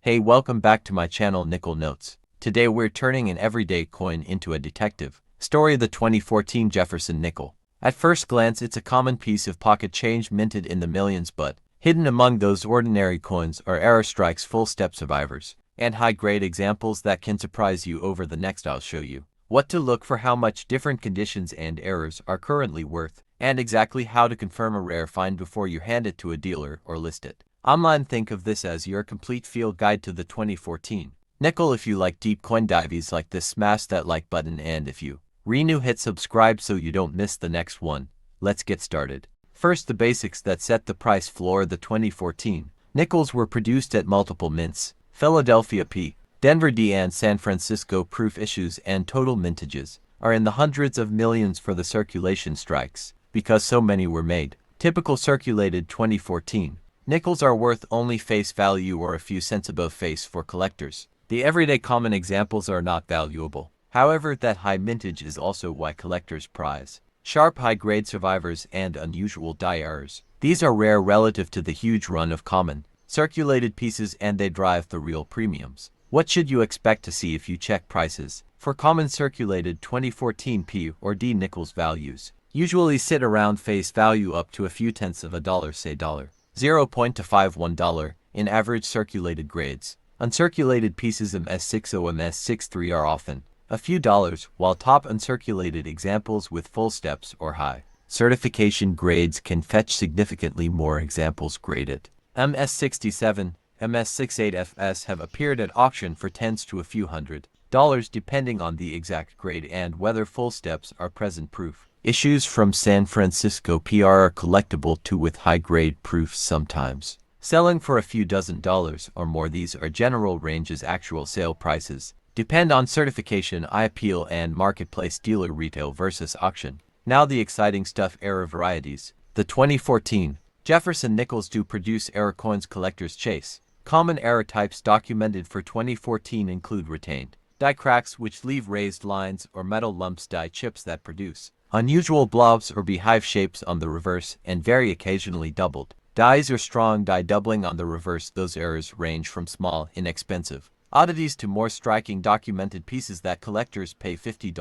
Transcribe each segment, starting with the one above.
Hey, welcome back to my channel Nickel Notes. Today we're turning an everyday coin into a detective. Story of the 2014 Jefferson Nickel. At first glance it's a common piece of pocket change minted in the millions, but hidden among those ordinary coins are error strikes, full step survivors, and high-grade examples that can surprise you. Over the next I'll show you what to look for, how much different conditions and errors are currently worth, and exactly how to confirm a rare find before you hand it to a dealer or list it online. Think of this as your complete field guide to the 2014 Nickel. If you like deep coin dives like this, smash that like button, and if you new, hit subscribe so you don't miss the next one. Let's get started. First, the basics that set the price floor. The 2014 Nickels were produced at multiple mints: Philadelphia P, Denver D, and San Francisco. Proof issues and total mintages are in the hundreds of millions for the circulation strikes, because so many were made. Typical circulated 2014 Nickels are worth only face value or a few cents above face for collectors. The everyday common examples are not valuable. However, that high mintage is also why collectors prize sharp, high-grade survivors and unusual die errors. These are rare relative to the huge run of common circulated pieces, and they drive the real premiums. What should you expect to see if you check prices for common circulated 2014 P or D Nickels? Values usually sit around face value up to a few tenths of a dollar, say $0.251 in average circulated grades. Uncirculated pieces of MS60 and MS63 are often a few dollars, while top uncirculated examples with full steps or high certification grades can fetch significantly more. Examples graded MS67, MS68FS have appeared at auction for tens to a few $100s, depending on the exact grade and whether full steps are present. Proof issues from San Francisco PR are collectible too, with high-grade proofs sometimes selling for a few dozen or more. These are general ranges. Actual sale prices depend on certification, IPL, and marketplace. Dealer retail versus auction. Now the exciting stuff: error varieties. The 2014 Jefferson Nickels do produce error coins collectors chase. Common error types documented for 2014 include retained die cracks, which leave raised lines, or metal lumps, die chips that produce unusual blobs or beehive shapes on the reverse, and very occasionally doubled dies or strong die doubling on the reverse. Those errors range from small, inexpensive oddities to more striking documented pieces that collectors pay $50,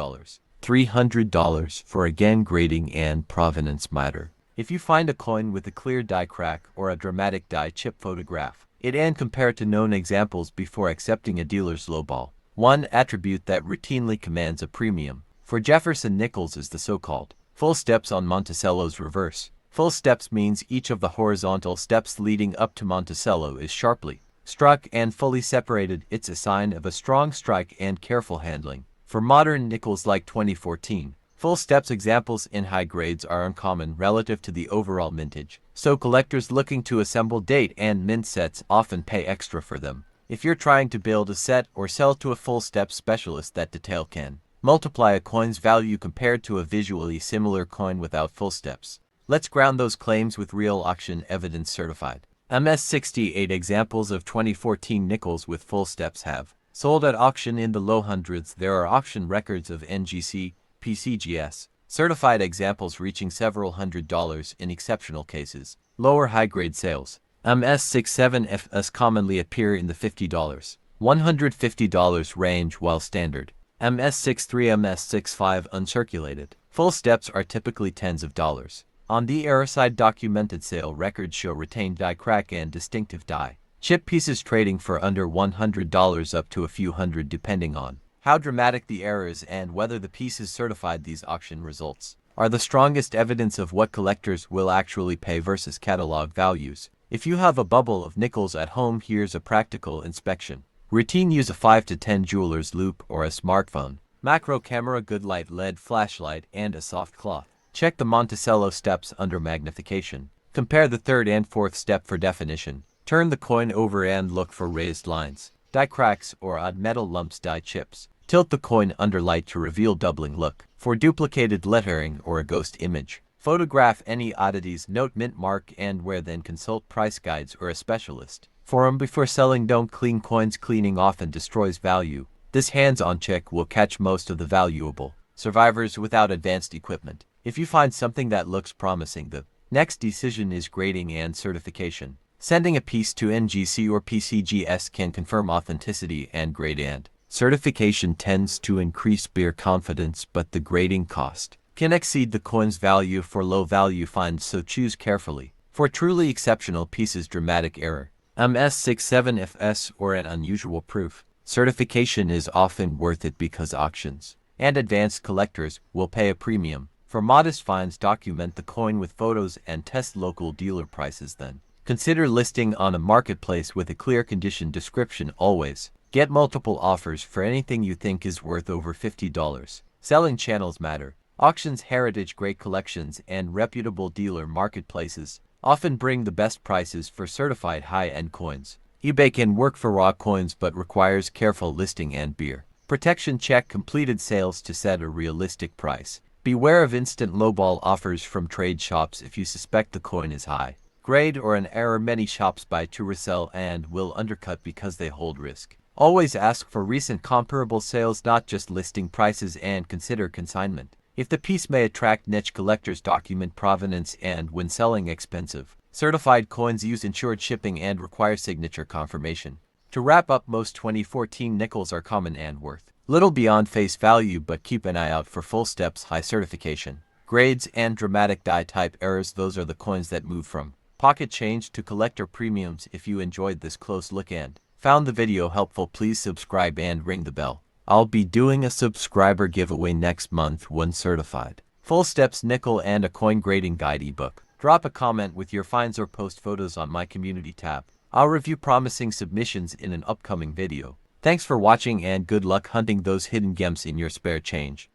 $300 for. Again, grading and provenance matter. If you find a coin with a clear die crack or a dramatic die chip, photograph it and compare it to known examples before accepting a dealer's lowball. One attribute that routinely commands a premium for Jefferson Nickels is the so-called full steps on Monticello's reverse. Full steps means each of the horizontal steps leading up to Monticello is sharply struck and fully separated. It's a sign of a strong strike and careful handling. For modern Nickels like 2014, full steps examples in high grades are uncommon relative to the overall mintage, so collectors looking to assemble date and mint sets often pay extra for them. If you're trying to build a set or sell to a full step specialist, that detail can multiply a coin's value compared to a visually similar coin without full steps. Let's ground those claims with real auction evidence. Certified MS68 examples of 2014 Nickels with full steps have sold at auction in the low hundreds. There are auction records of NGC, PCGS certified examples reaching several $100s in exceptional cases. Lower high-grade sales MS67FS commonly appear in the $50, $150 range, while standard MS63, MS65 uncirculated full steps are typically tens of dollars. On the error side, documented sale records show retained die crack and distinctive die chip pieces trading for under $100 up to a few hundred, depending on how dramatic the error is and whether the piece is certified. These auction results are the strongest evidence of what collectors will actually pay versus catalog values. If you have a bubble of Nickels at home, here's a practical inspection routine. Use a 5 to 10 jeweler's loupe or a smartphone macro camera, good light, LED flashlight, and a soft cloth. Check the Monticello steps under magnification. Compare the third and fourth step for definition. Turn the coin over and look for raised lines, die cracks, or odd metal lumps, die chips. Tilt the coin under light to reveal doubling. Look for duplicated lettering or a ghost image. Photograph any oddities, note mint mark and wear, then consult price guides or a specialist for them before selling. Don't clean coins. Cleaning often destroys value. This hands-on check will catch most of the valuable survivors without advanced equipment. If you find something that looks promising, the next decision is grading and certification. Sending a piece to NGC or PCGS can confirm authenticity and grade, and certification tends to increase buyer confidence, but the grading cost can exceed the coin's value for low-value finds, so choose carefully. For truly exceptional pieces, dramatic error, MS67FS, or an unusual proof, certification is often worth it because auctions and advanced collectors will pay a premium. For modest finds, document the coin with photos and test local dealer prices, then consider listing on a marketplace with a clear condition description. Always get multiple offers for anything you think is worth over $50. Selling channels matter. Auctions, heritage, great collections, and reputable dealer marketplaces often bring the best prices for certified high-end coins. eBay can work for raw coins but requires careful listing and buyer protection. Check completed sales to set a realistic price. Beware of instant lowball offers from trade shops if you suspect the coin is high grade or an error. Many shops buy to resell and will undercut because they hold risk. Always ask for recent comparable sales, not just listing prices, and consider consignment. If the piece may attract niche collectors, document provenance, and when selling expensive, certified coins use insured shipping and require signature confirmation. To wrap up, most 2014 nickels are common and worth little beyond face value, but keep an eye out for full steps, high certification, grades, and dramatic die type errors. Those are the coins that move from pocket change to collector premiums. If you enjoyed this close look and found the video helpful, please subscribe and ring the bell. I'll be doing a subscriber giveaway next month. One certified full steps nickel and a coin grading guide ebook. Drop a comment with your finds or post photos on my community tab. I'll review promising submissions in an upcoming video. Thanks for watching and good luck hunting those hidden gems in your spare change.